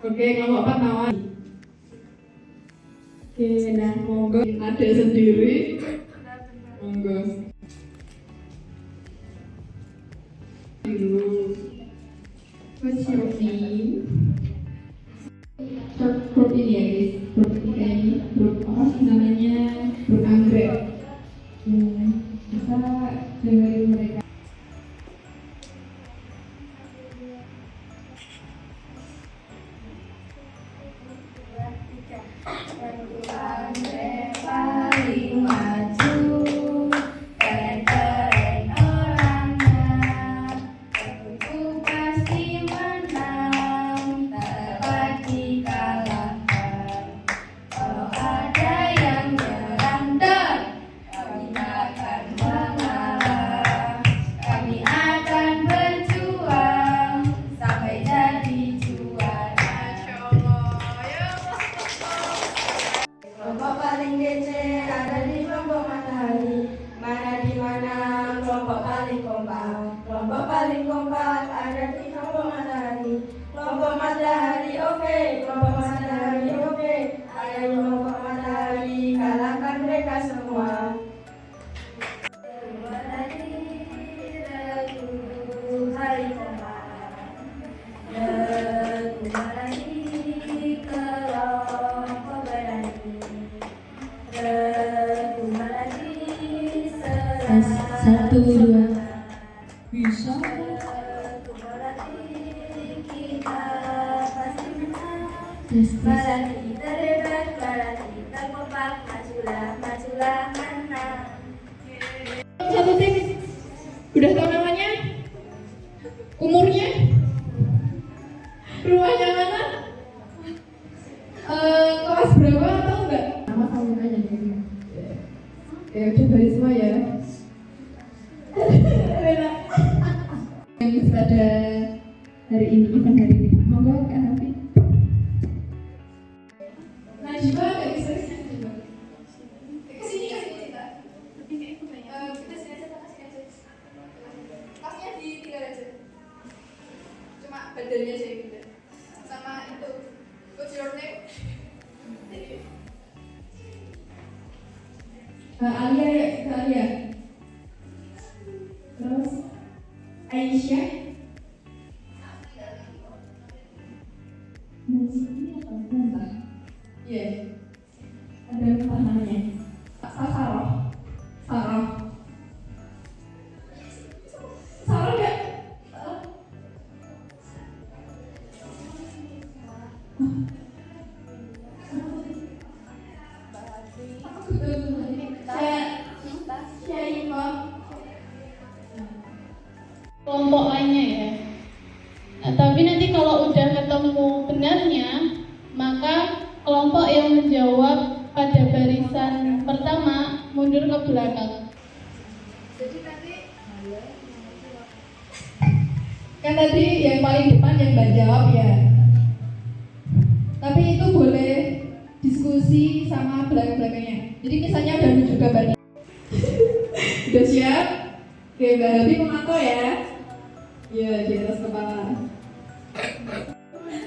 Oke, kelompok 4 Nawan. Oke, nah monggo ada sendiri. Monggo. What's your name? Short group ini ya guys, grup ketiga ini, grup apa sih namanya? Grup anggrek. Bisa dengerin mereka. Kelompok paling kompak ada di kelompok matahari. Kelompok matahari oke, kelompok matahari oke. Ayo kelompok matahari kalahkan mereka semua. Hari kompak. Kelompok berani. Satu, dua. Bisa. Berani terhebat, berani terkompak, majulah, majulah, menang. Satu tim. Udah tahu namanya? Umurnya? Rumahnya mana? Kelas berapa atau enggak? Nama kamu aja nih. Ya udah balik semua ya. Yang pada hari ini, event hari ini. Monggo Kak Hafi. Najwa nggak bisa kesini. Kesini kita. Kita sini aja, kasih aja. Tasnya ditinggal aja. Cuma badannya aja yang beda. Sama itu. What's your name? Alia ya, Alia. Terus Aisyah. Ini apa namanya? Iya. Ada apa namanya? Sarah. Sarah. Sarah ya? Kelompok lainnya ya. Nah, tapi nanti kalau udah ketemu benarnya, maka kelompok yang menjawab pada barisan pertama mundur ke belakang. Jadi nanti kan tadi yang paling depan yang nggak jawab ya. Tapi itu boleh diskusi sama belakang-belakangnya. Jadi misalnya udah nunjuk gambarnya. Udah siap? Oke, Mbak Habi mengatur ya. Iya, di atas kepala.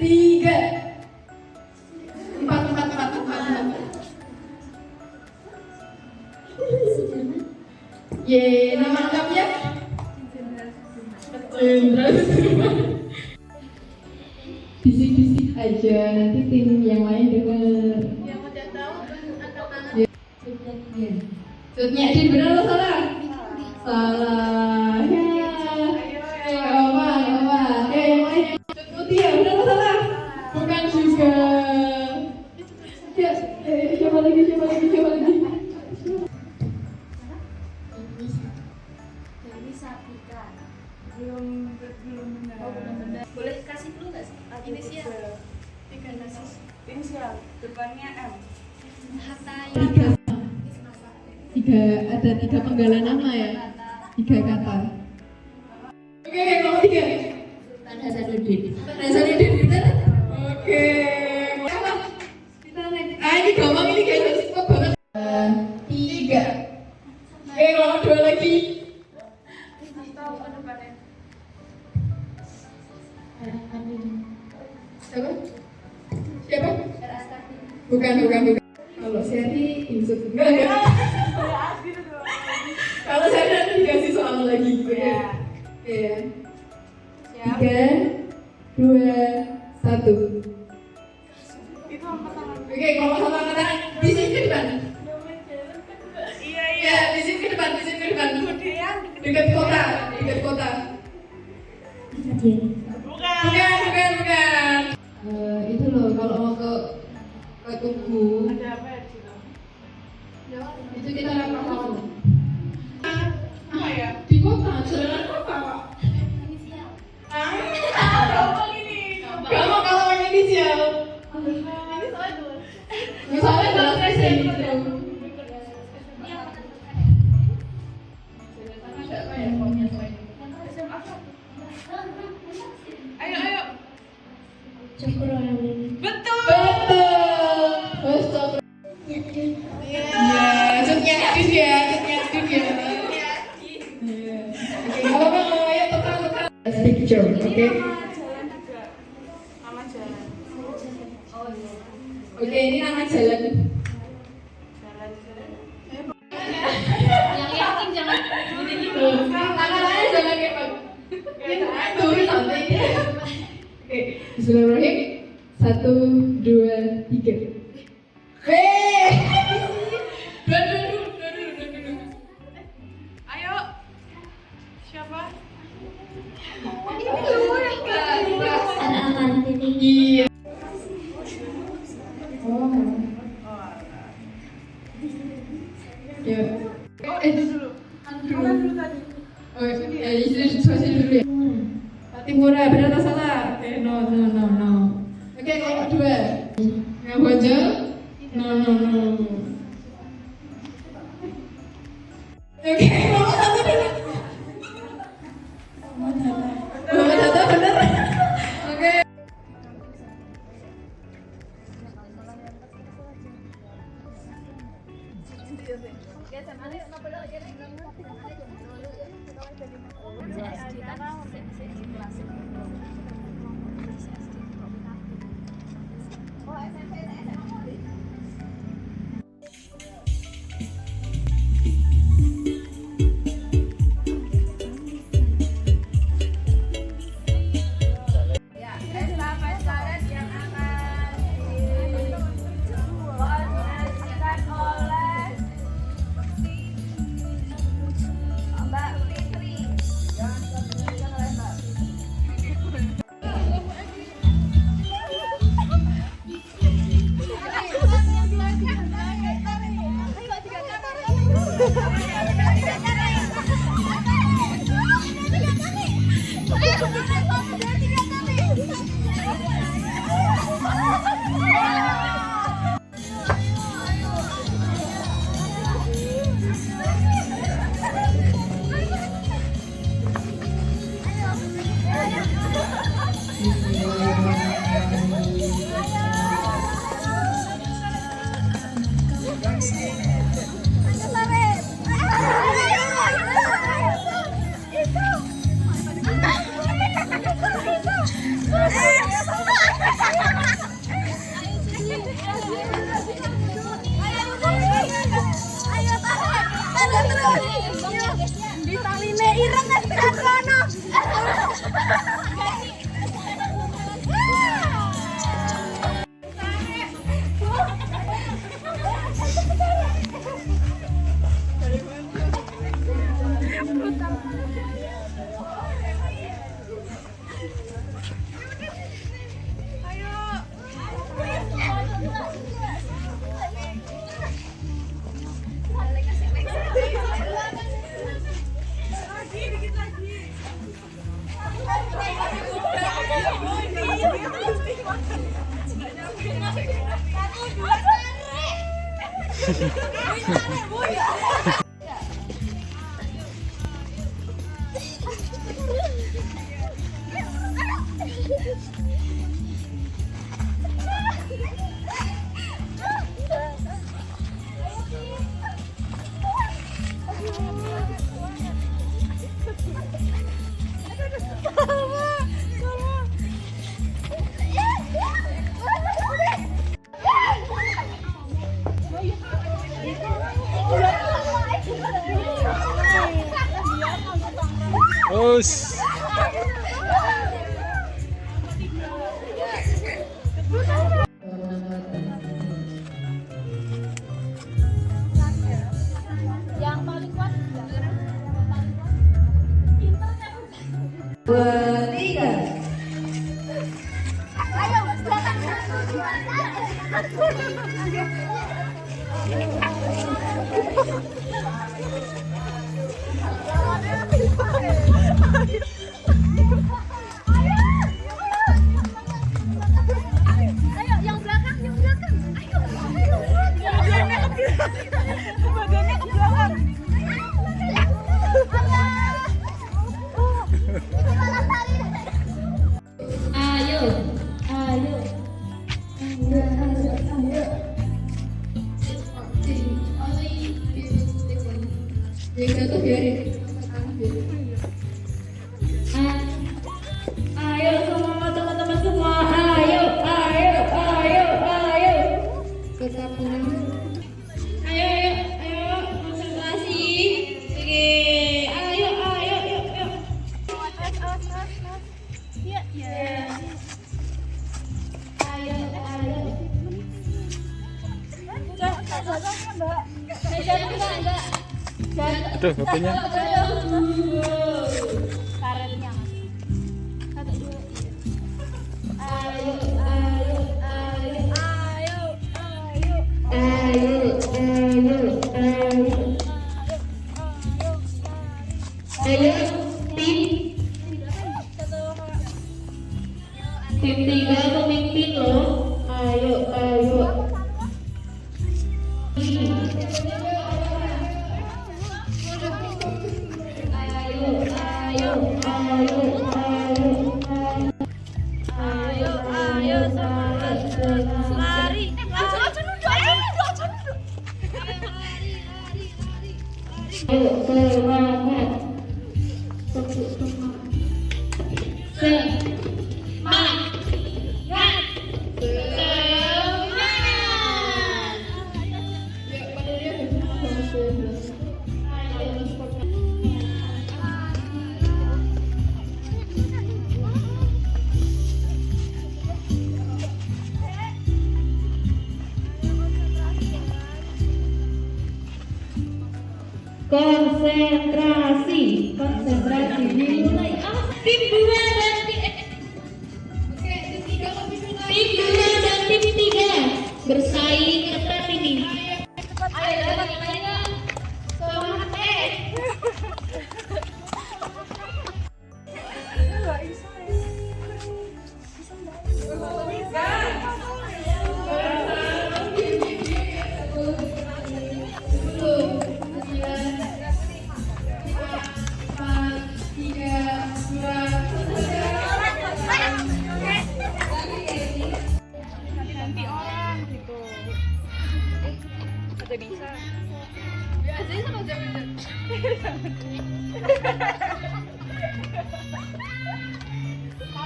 3 4 Ye, nama lengkapnya? Bisik-bisik aja, nanti tim yang lain denger. Yang udah tahu angkat tangan. Jodnya Adin benar atau salah? Salah. Ya. Oma. Yang lain Jod Mutia benar atau salah? Bukan juga. Ya, coba lagi. Dewi Sabika. Belum benar. Oh, belum benar. Boleh kasih dulu nggak sih? Inisial. Inisial. Depannya M. Ada 3 penggalan nama ya? 3 kata. Oke, nomor 3. Hasanuddin benar? Oke. Ini gampang ini guys, cepat banget. 3. Oke, nomor 2 lagi. Siapa? Siapa? Bukan. Kalau Seri insut enggak. Kalau Seri nanti dikasih soal lagi. Iya. Siap. 3, 2, 1. Itu angkat tangan. Oke, kalau satu angkat tangan di sini ke depan. Iya. Ya, di sini ke depan. Kemudian Dekat kota. Bukan. Itu loh kalau mau ke Tugu. ada apa ya di situ? Itu kita naik kapal. Apa ya? Di kota, jalanan kota. Gampang ini. Kamu kalau inisial. Misalnya bahasa Inggris itu. Siapa ya? Ayo. Cokro. Betul. Betul. Iya, cutnya adus ya. Iya. Oke, kalau kamu ayo tekan. Picture, oke? Nama jalan. Oke, ini nama jalan. Yang yakin jangan gitu. Tangannya jangan kayak turun sampai. Oke, bismillahirrahmanirrahim. 1, 2, 3. Dua dulu. Ayo. Siapa? Iya. Oh. Ya. Itu dulu. Makan dulu tadi. Oh, itu dulu ya. Timura, benar atau salah? Oke, no. Oke, kalau kedua. Yang bonjol? No. Oke, nomor 1 benar. Nomor 1 benar. Oke. Yang jatuh biarin. Ayo semua teman-teman semua, ayo. Tetap tenang. Ayo, konsentrasi. Oke, ayo. Aduh, HP-nya. Karetnya. Ayo, tim 3 pemimpin loh. Ayo. Lari. Ayo, semangat. Konsentrasi dimulai. Tim 2 dan tim 3 bersaing ketat ini.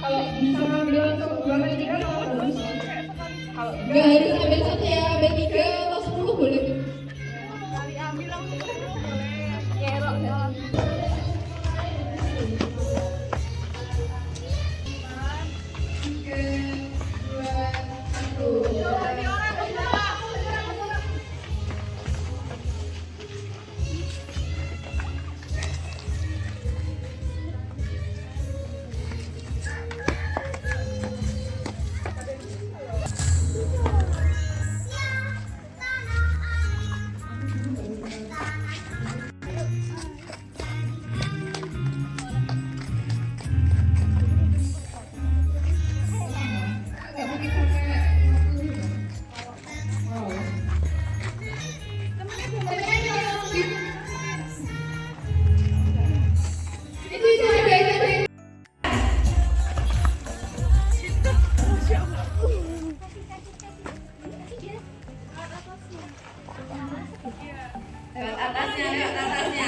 Kalau bisa ambil langsung 2 kali 3 nggak harus ambil 1 ya, ambil 3 atau 10 boleh. Ambil langsung boleh.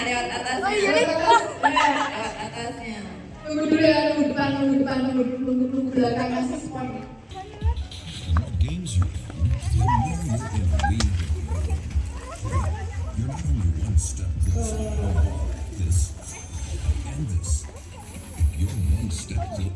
Lewat atasnya. Tunggu dulu ya, tunggu depan, tunggu belakang masih sport. Games you know you're in the lead. You're only one step closer. This and this. You're one step closer.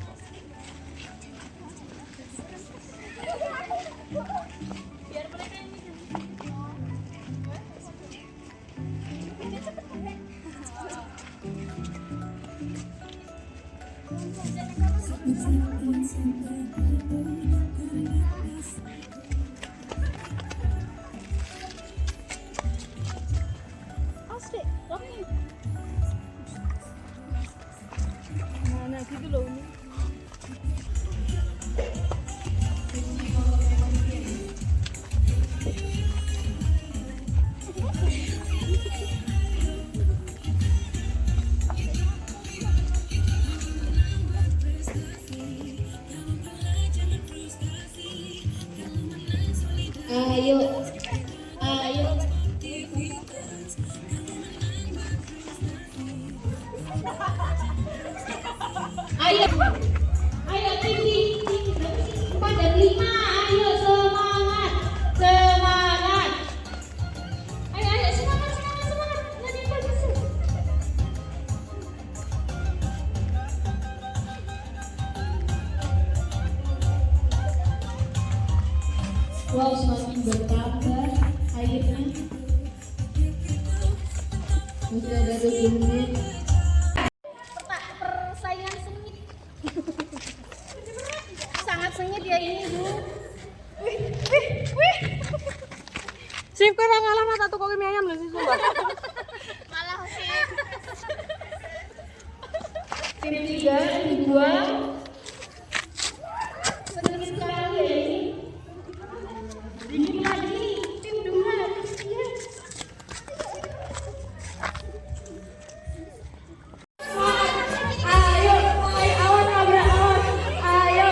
Ayo. Ayo. Ayo. Ayo tinggi. 4 dan 5. Ayo semangat. Semangat. Ayo semangat. Nanti bagus. Wow, semakin bertambah airnya. Masih ada 7 menit. Persaingan sengit. Sangat sengit ya ini, Bu. Sip, kowe ora ngalah mata tuku mie ayam lho sih sumpah. Malah sih. Tim 3, tim 2. Senang sekali ya ini. Dingin lagi, tim 2. Ya. Ayo, awan nabrak awan. Ayo,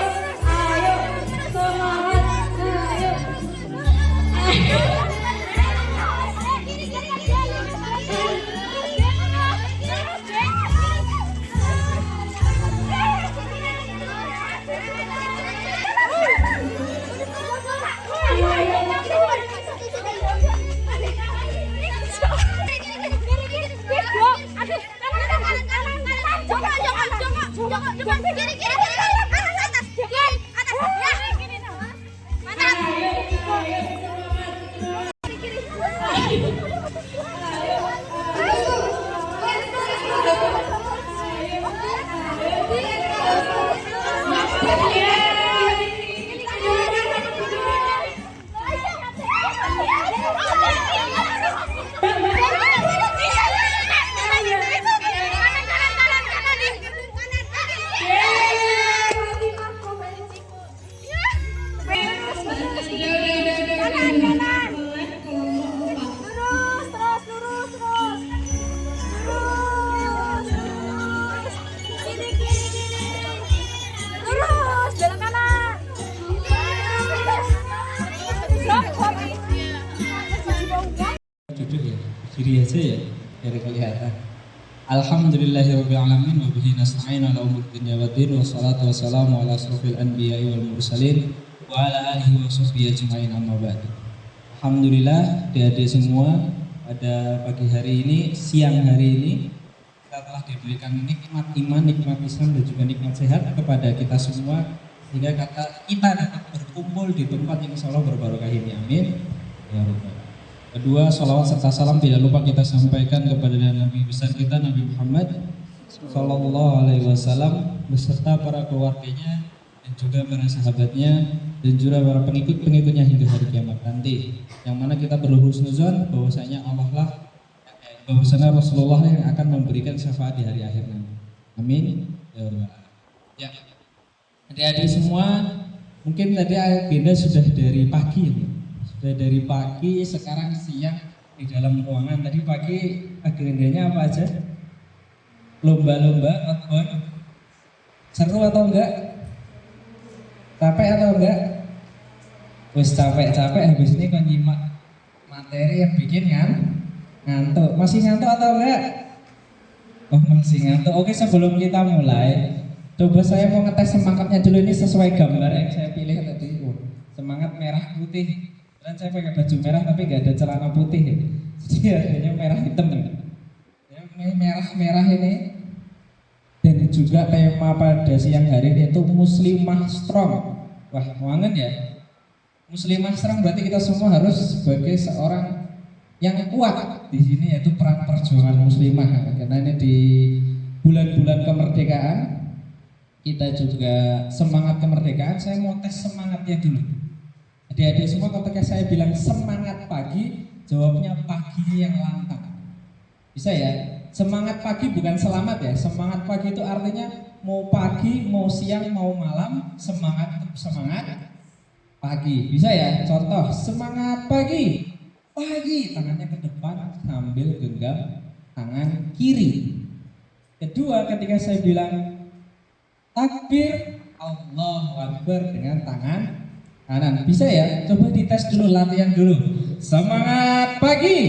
semangat. Ayo. Duduk ya, diri aja ya, biar kelihatan. Alhamdulillahirrabbilalamin wa bihi nasta'in ala umur dunya waddin wassalatu wassalamu ala asrofil anbiya'i wal mursalin wa ala alihi wa sahbihi ajma'in amma ba'du. Alhamdulillah, adik-adik semua, pada pagi hari ini, siang hari ini kita telah diberikan nikmat iman, nikmat Islam dan juga nikmat sehat kepada kita semua, sehingga kita dapat berkumpul di tempat yang insyaallah berbarokah ini. Amin ya rabbal. Kedua, salawat serta salam tidak lupa kita sampaikan kepada Nabi besar kita Nabi Muhammad Sallallahu Alaihi Wasallam beserta para keluarganya dan juga para sahabatnya dan juga para pengikut-pengikutnya hingga hari kiamat nanti. Yang mana kita berhusnuzon bahwasanya bahwasanya Rasulullah yang akan memberikan syafaat di hari akhir nanti. Amin ya rabbal alamin. Ya, adik-adik semua, mungkin tadi agenda sudah dari pagi ya. Sudah dari pagi, sekarang siang di dalam ruangan. Tadi pagi agendanya apa aja? Lomba-lomba, outbound. Seru atau enggak? Capek atau enggak? Wis capek-capek habis ini kok nyimak materi yang bikin kan? Ngantuk. Masih ngantuk atau enggak? Oh masih ngantuk. Oke, sebelum kita mulai, coba saya mau ngetes semangatnya dulu. Ini sesuai gambar yang saya pilih tadi. Semangat merah putih. Dan saya pakai baju merah tapi nggak ada celana putih ya. Jadi adanya merah hitam ya, merah ini. Dan juga tema pada siang hari ini itu Muslimah Strong. Wah, wangen ya. Muslimah Strong berarti kita semua harus sebagai seorang yang kuat di sini, yaitu peran perjuangan muslimah. Karena ini di bulan-bulan kemerdekaan kita juga semangat kemerdekaan. Saya mau tes semangatnya dulu. Adik-adik semua, ketika saya bilang semangat pagi, jawabnya pagi yang lantang. Bisa ya? Semangat pagi bukan selamat ya. Semangat pagi itu artinya mau pagi, mau siang, mau malam, semangat pagi. Bisa ya? Contoh, semangat pagi. Pagi, tangannya ke depan sambil genggam tangan kiri. Kedua, ketika saya bilang takbir, Allahu Akbar dengan tangan kanan. Bisa ya? Coba dites dulu, latihan dulu. Semangat pagi.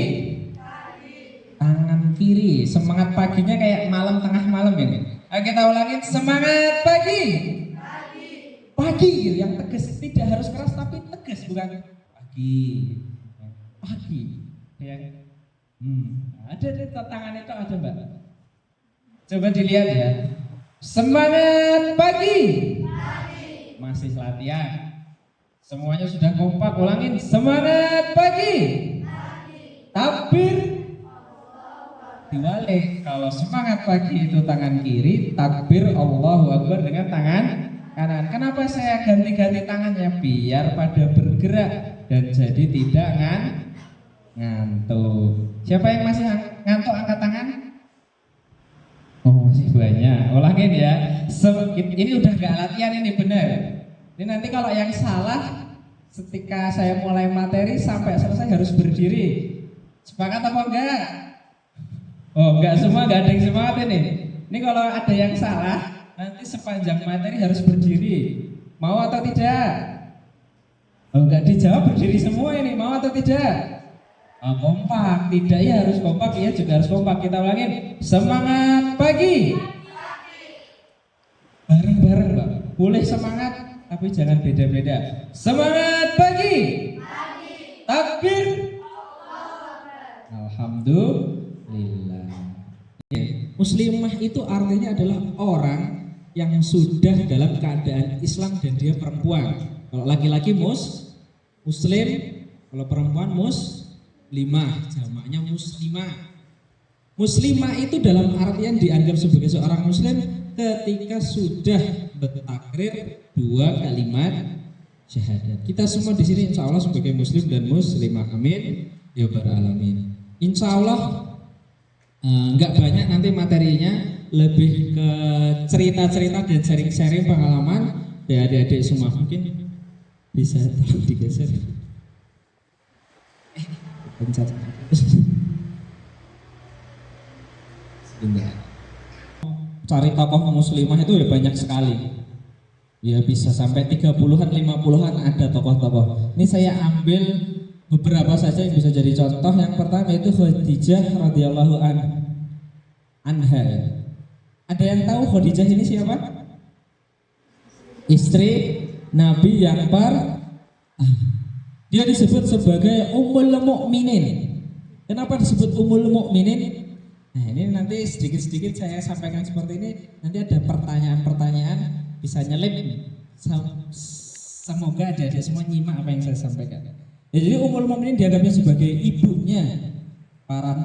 Tangan kiri. Semangat paginya kayak malam tengah malam ini. Ayo kita ulangin, semangat pagi. Pagi gitu, yang tegas, tidak harus keras tapi tegas, bukan pagi. Pagi. Ya. Ada di tangan itu ada, Mbak. Coba dilihat ya. Semangat pagi. Masih latihan. Semuanya sudah kompak, ulangin. Semangat pagi. Takbir. Diwalik. Kalau semangat pagi itu tangan kiri, takbir Allahu Akbar dengan tangan kanan. Kenapa saya ganti-ganti tangannya? Biar pada bergerak dan jadi tidak ngantuk. Siapa yang masih ngantuk angkat tangan? Oh, masih banyak. Ulangin ya. Ini udah gak latihan, ini benar. Ini nanti kalau yang salah, ketika saya mulai materi sampai selesai harus berdiri. Sepakat apa enggak? Oh, enggak semua, enggak ada yang semangat ini. Ini kalau ada yang salah, nanti sepanjang materi harus berdiri. Mau atau tidak? Oh, enggak dijawab, berdiri semua ini. Mau atau tidak? Oh, kompak, tidak ya harus kompak, ya juga harus kompak. Kita ulangin, semangat pagi. Bareng-bareng, Mbak. Boleh semangat, tapi jangan beda-beda. Semangat pagi. Takbir. Alhamdulillah. Muslimah itu artinya adalah orang yang sudah dalam keadaan Islam dan dia perempuan. Kalau laki-laki muslim, kalau perempuan muslimah, jamaknya muslimah. Muslimah itu dalam artian dianggap sebagai seorang muslim ketika sudah bertakrir 2 kalimat syahadat. Kita semua di sini insya Allah sebagai muslim dan muslimah, amin ya rabbal alamin. Insya Allah nggak banyak nanti materinya, lebih ke cerita-cerita dan sharing-sharing pengalaman ya adik-adik semua. Mungkin bisa tolong digeser. Pencet. Cari tokoh muslimah itu ya banyak sekali. Ya bisa sampai 30-an, 50-an ada tokoh-tokoh. Ini saya ambil beberapa saja yang bisa jadi contoh. Yang pertama itu Khadijah radhiyallahu anha. Ada yang tahu Khadijah ini siapa? Istri Nabi yang dia disebut sebagai Ummul Mukminin. Kenapa disebut Ummul Mukminin? Nah, ini nanti sedikit-sedikit saya sampaikan seperti ini. Nanti ada pertanyaan-pertanyaan bisa nyelip. Semoga adik-adik semua nyimak apa yang saya sampaikan. Ya, jadi Ummul Mukminin dianggapnya sebagai ibunya para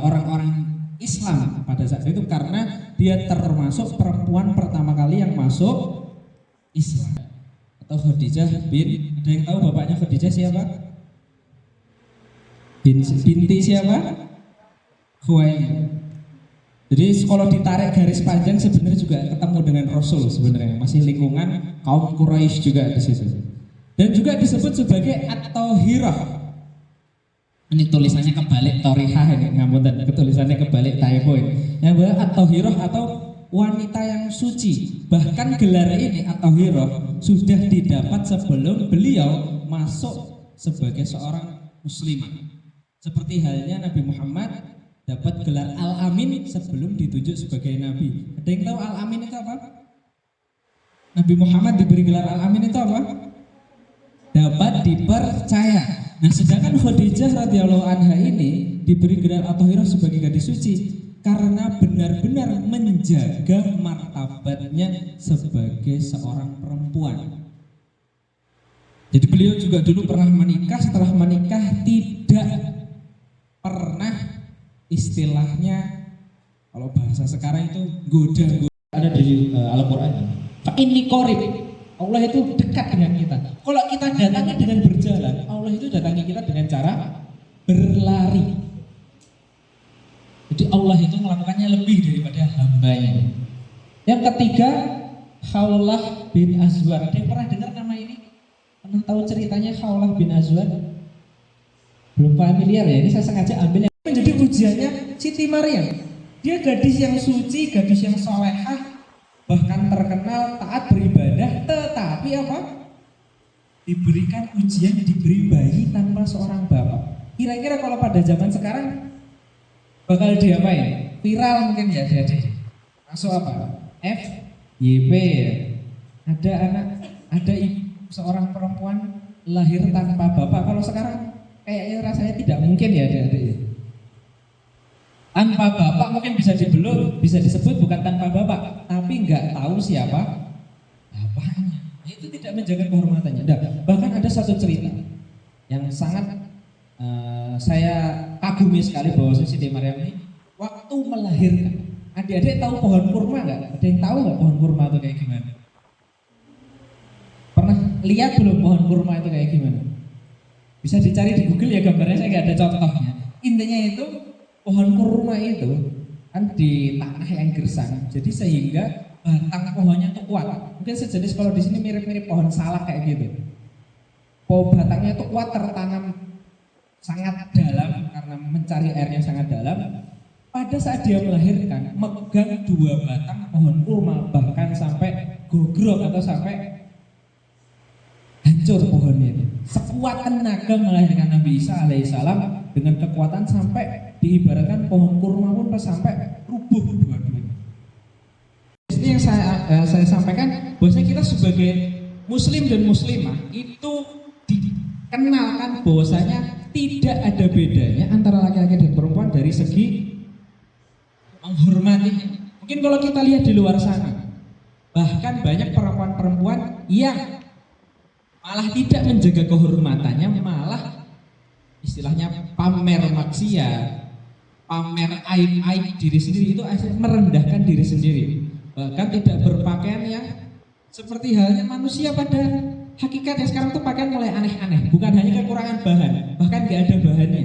orang-orang Islam pada saat itu karena dia termasuk perempuan pertama kali yang masuk Islam. Atau Khadijah bin, ada yang tahu bapaknya Khadijah siapa? Binti siapa? Khuwailid. Jadi kalau ditarik garis panjang sebenarnya juga ketemu dengan Rasul sebenarnya, masih lingkungan kaum Quraisy juga di situ. Dan juga disebut sebagai At-Thahirah. Ini tulisannya kebalik Thorihah ini, ngapunten, tulisannya kebalik typo ini. Yang benar At-Thahirah atau wanita yang suci. Bahkan gelar ini At-Thahirah sudah didapat sebelum beliau masuk sebagai seorang muslimah. Seperti halnya Nabi Muhammad dapat gelar Al-Amin sebelum ditunjuk sebagai Nabi. Ada yang tahu Al-Amin itu apa? Nabi Muhammad diberi gelar Al-Amin itu apa? Dapat dipercaya. Nah, sedangkan Khadijah radhiyallahu anha ini diberi gelar At-Thahirah sebagai gadis suci karena benar-benar menjaga martabatnya sebagai seorang perempuan. Jadi beliau juga dulu pernah menikah, setelah menikah tidak pernah istilahnya kalau bahasa sekarang itu goda-goda. Ada di Al-Qur'an. Ini qarib. Allah itu dekat dengan kita. Kalau kita datangi dengan berjalan, Allah itu datangi kita dengan cara berlari. Jadi Allah itu melakukannya lebih daripada hambanya. Yang ketiga, Khawlah bin Azwar. Ada yang pernah dengar nama ini? Pernah tahu ceritanya Khawlah bin Azwar? Belum familiar ya? Ini saya sengaja ambil yang menjadi ujiannya Siti Maryam. Dia gadis yang suci, gadis yang solehah, bahkan terkenal taat beribadah, tetapi apa? diberikan ujian, diberi bayi tanpa seorang bapak. Kira-kira kalau pada zaman sekarang bakal diapain? Viral mungkin ya jadi. Masuk apa? FYP ya. Ada seorang perempuan lahir tanpa bapak. Kalau sekarang kayaknya rasanya tidak mungkin ya adik-adik. Tanpa bapak mungkin bisa disebut bukan tanpa bapak, tapi nggak tahu siapa bapaknya. Itu tidak menjaga kehormatannya. Nah, bahkan ada satu cerita yang sangat saya kagumi sekali bahwa Siti Maryam ini waktu melahirkan. Adik-adik tahu pohon kurma nggak? Ada yang tahu nggak pohon kurma itu kayak gimana? Pernah lihat belum pohon kurma itu kayak gimana? Bisa dicari di Google ya gambarnya, saya nggak ada contohnya. Intinya itu pohon kurma itu kan di tanah yang gersang, jadi sehingga batang pohonnya itu kuat. Mungkin sejenis kalau di sini mirip-mirip pohon salak kayak gitu. Pohon batangnya itu kuat, tertanam sangat dalam karena mencari airnya sangat dalam. Pada saat dia melahirkan, megang 2 batang pohon kurma, bahkan sampai gogrok atau sampai hancur pohonnya itu. Sekuat tenaga melahirkan Nabi Isa alaihissalam dengan kekuatan sampai diibaratkan pohon kurma pun sampai rubuh dua-duanya. Ini yang saya sampaikan, bahwasanya kita sebagai muslim dan muslimah itu dikenalkan bahwasanya tidak ada bedanya antara laki-laki dan perempuan dari segi menghormatinya. Mungkin kalau kita lihat di luar sana, bahkan banyak perempuan-perempuan yang malah tidak menjaga kehormatannya, malah istilahnya pamer maksiat, pamer aib-aib diri sendiri, itu merendahkan diri sendiri. Bahkan tidak berpakaian yang seperti halnya manusia pada hakikatnya. Sekarang tuh pakaian mulai aneh-aneh, bukan hanya kekurangan bahan, bahkan gak ada bahannya.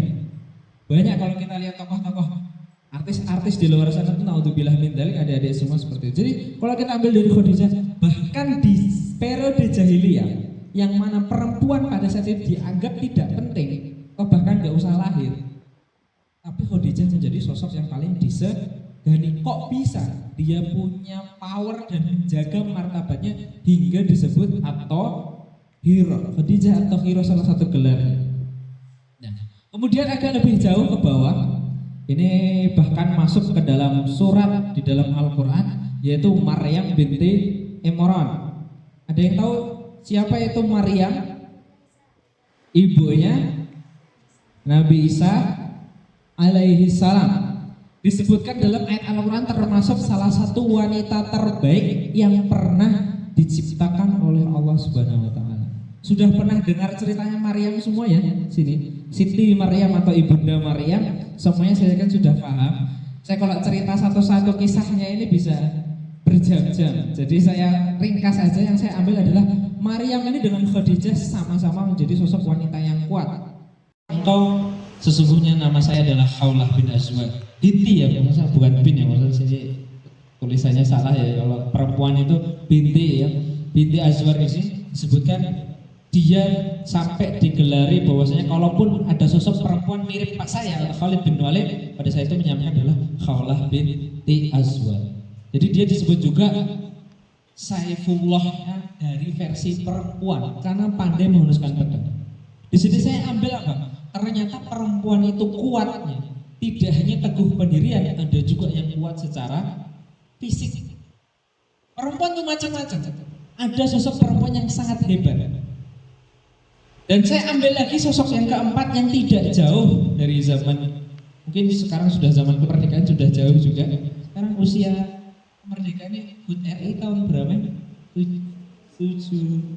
Banyak kalau kita lihat tokoh-tokoh artis-artis di luar sana tuh naudzubillah min dzalik, adik-adik semua seperti itu. Jadi kalau kita ambil dari Khadijah, bahkan di periode jahiliyah yang mana perempuan pada saat itu dianggap tidak penting, atau bahkan gak usah lahir, tapi Khadijah menjadi sosok yang paling disegani. Kok bisa dia punya power dan menjaga martabatnya hingga disebut atau hero? Khadijah atau hero salah satu gelarnya. Nah, kemudian agak lebih jauh ke bawah, ini bahkan masuk ke dalam surat di dalam Al-Quran, yaitu Maryam binti Imran. Ada yang tahu siapa itu Maryam? Ibunya Nabi Isa alaihi salam. Disebutkan dalam ayat Al-Quran termasuk salah satu wanita terbaik yang pernah diciptakan oleh Allah Subhanahu wa Ta'ala. Sudah pernah dengar ceritanya Maryam semua ya? Sini, Siti Maryam atau Ibunda Maryam, semuanya saya kan sudah paham. Saya kalau cerita satu-satu kisahnya ini bisa berjam-jam. Jadi saya ringkas saja, yang saya ambil adalah Maryam ini dengan Khadijah sama-sama menjadi sosok wanita yang kuat. Engkau sesungguhnya nama saya adalah Khawlah bin Azwar. Binti ya, maksudnya bukan bin ya, maksudnya sini tulisannya salah ya. Kalau perempuan itu binti ya, binti Azwar ini disebutkan dia sampai digelari bahwasanya kalaupun ada sosok perempuan mirip pak saya Khalid bin Walid, pada saat itu menyamanya adalah Khawlah binti Azwar. Jadi dia disebut juga Saifullah dari versi perempuan karena pandai menghunuskan pedang. Di sini saya ambil apa? Ternyata perempuan itu kuatnya tidak hanya teguh pendirian, ada juga yang kuat secara fisik. Perempuan itu macam-macam. Ada sosok perempuan yang sangat hebat. Dan saya ambil lagi sosok yang keempat yang tidak jauh dari zaman, mungkin sekarang sudah zaman kemerdekaan, sudah jauh juga. Sekarang usia kemerdekaan ini HUT RI tahun berapa? 79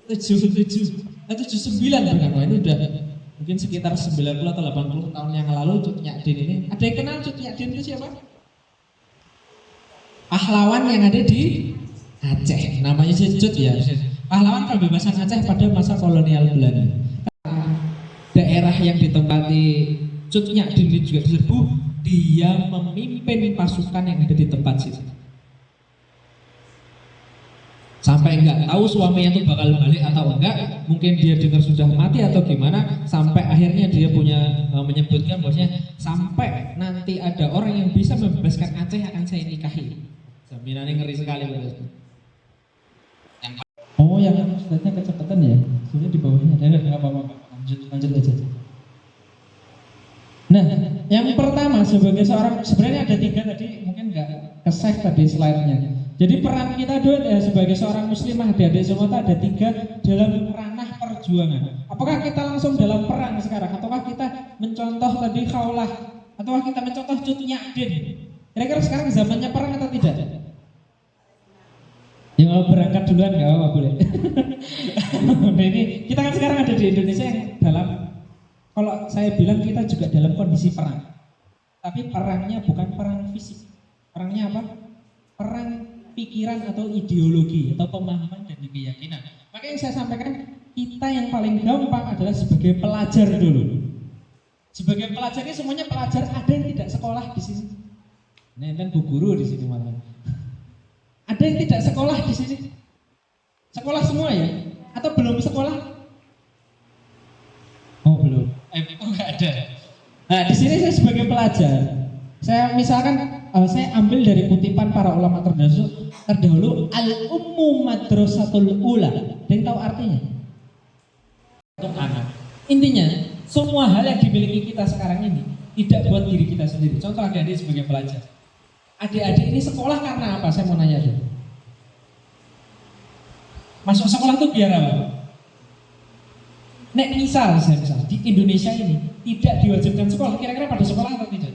bukan? Wah, ini udah mungkin sekitar 90 atau 80 tahun yang lalu. Cut Nyak-Din ini, ada yang kenal Cut Nyak-Din itu siapa? Pahlawan yang ada di Aceh, namanya Cut ya. Pahlawan pembebasan Aceh pada masa kolonial Belanda. Daerah yang ditempati Cut Nyak-Din ini juga disebut dia memimpin pasukan yang ada di tempat situ. Sampai enggak tahu suaminya itu bakal balik atau enggak, mungkin dia dengar sudah mati atau gimana, sampai akhirnya dia punya menyebutkan bahwasanya sampai nanti ada orang yang bisa membebaskan Aceh akan saya nikahi. Jaminannya ngeri sekali. Oh, yang ustadznya kecepatan ya? Nah, yang pertama sebagai seorang, sebenarnya ada 3 tadi, mungkin nggak ke-save tadi slide-nya. Jadi peran kita dulu ya sebagai seorang muslimah, adik-adik semua itu ada 3 dalam ranah perjuangan. Apakah kita langsung dalam perang sekarang, ataukah kita mencontoh tadi Khawlah, ataukah kita mencontoh Cut Nyak-Dien? Kira-kira sekarang zamannya perang atau tidak? Yang mau berangkat duluan nggak apa-apa boleh. Nah ini kita kan sekarang ada di Indonesia yang dalam, kalau saya bilang kita juga dalam kondisi perang. Tapi perangnya bukan perang fisik. Perangnya apa? Perang pikiran atau ideologi atau pemahaman dan keyakinan. Makanya yang saya sampaikan, kita yang paling gampang adalah sebagai pelajar dulu. Sebagai pelajar ini semuanya pelajar, ada yang tidak sekolah di sini. Nah, kan bu guru di sini malah. Ada yang tidak sekolah di sini? Sekolah semua ya? Atau belum sekolah? Oh belum. Nggak ada. Nah di sini saya sebagai pelajar, saya misalkan saya ambil dari kutipan para ulama terdahulu, al-ummu madrasatul ula. Ada yang tahu artinya? Untuk anak. Intinya semua hal yang dimiliki kita sekarang ini tidak buat diri kita sendiri. Contoh adik-adik sebagai pelajar. Adik-adik ini sekolah karena apa? Saya mau nanya dulu. Masuk sekolah tuh biar apa? Nek misal di Indonesia ini tidak diwajibkan sekolah, kira-kira pada sekolah atau tidak?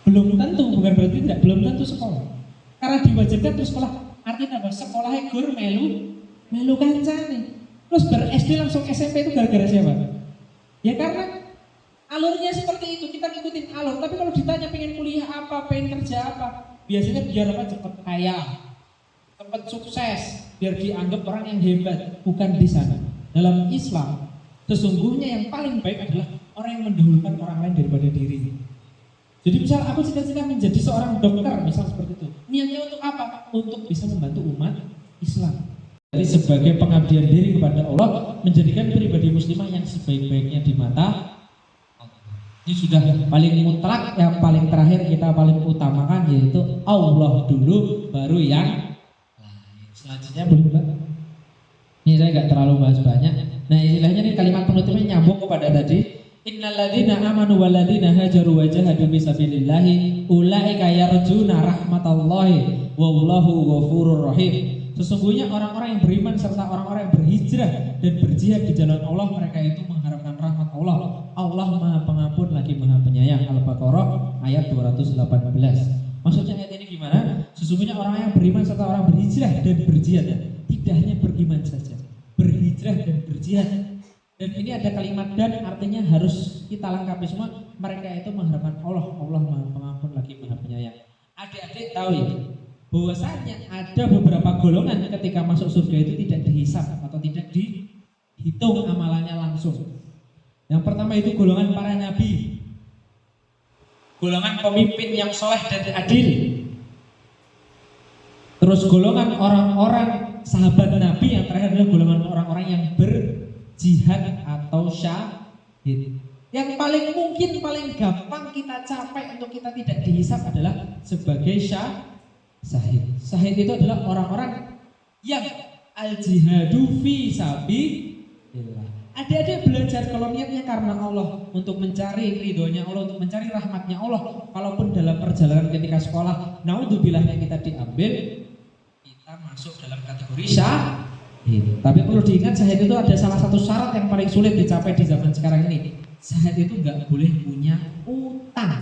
Belum tentu, bukan berarti tidak, belum tentu sekolah. Karena diwajibkan terus sekolah, artinya apa? Sekolahnya gur melu kancane. Terus ber-SD langsung SMP itu gara-gara siapa? Ya karena alurnya seperti itu, kita ngikutin alur. Tapi kalau ditanya pengen kuliah apa, pengen kerja apa, biasanya biar apa? Cepet kaya, cepet sukses, biar dianggap orang yang hebat. Bukan di sana. Dalam Islam, sesungguhnya yang paling baik adalah orang yang mendahulukan orang lain daripada diri. Jadi misal aku cita-cita menjadi seorang dokter, misal seperti itu. Niatnya untuk apa? Untuk bisa membantu umat Islam. Jadi sebagai pengabdian diri kepada Allah, menjadikan pribadi muslimah yang sebaik-baiknya di mata. Ini sudah paling mutlak, yang paling terakhir kita paling utamakan yaitu Allah dulu, baru yang lain. Selanjutnya boleh Mbak? Ini saya nggak terlalu bahas banyak. Nah istilahnya ini kalimat penutupnya nyambung kepada tadi. Innalladzina amanu walladzina hajaru wa jahadu fisabilillahi ulaika yarjuna rahmatallahi wallahu ghafurur rahim. Sesungguhnya orang-orang yang beriman serta orang-orang yang berhijrah dan berjihad di jalan Allah, mereka itu mengharapkan rahmat Allah. Allah Maha Pengampun lagi Maha Penyayang. Al-Baqarah ayat 218. Maksudnya ayat ini gimana? Sesungguhnya orang yang beriman serta orang berhijrah dan berjihad, tidak hanya beriman saja, berhijrah dan berjihad. Dan ini ada kalimat dan, artinya harus kita lengkapi semua. Mereka itu mengharapkan Allah. Allah Maha Pengampun lagi Maha Penyayang. Adik-adik tahu ya, bahwasanya ada beberapa golongan ketika masuk surga itu tidak dihisab atau tidak dihitung amalannya langsung. Yang pertama itu golongan para nabi, golongan pemimpin yang soleh dan adil. Terus golongan orang-orang sahabat Nabi, yang terakhir adalah golongan orang-orang yang berjihad atau syahid. Yang paling mungkin, paling gampang kita capai untuk kita tidak dihisab adalah sebagai syahid. Syahid itu adalah orang-orang yang al-jihadu fi sabilillah. Adik-adik belajar kalau niatnya karena Allah, untuk mencari ridhonya Allah, untuk mencari rahmatnya Allah. Kalaupun dalam perjalanan ketika sekolah, naudzubillah kita diambil, kita masuk dalam kategori syahid. Tapi perlu diingat, syahid itu ada salah satu syarat yang paling sulit dicapai di zaman sekarang ini. Syahid itu nggak boleh punya utang.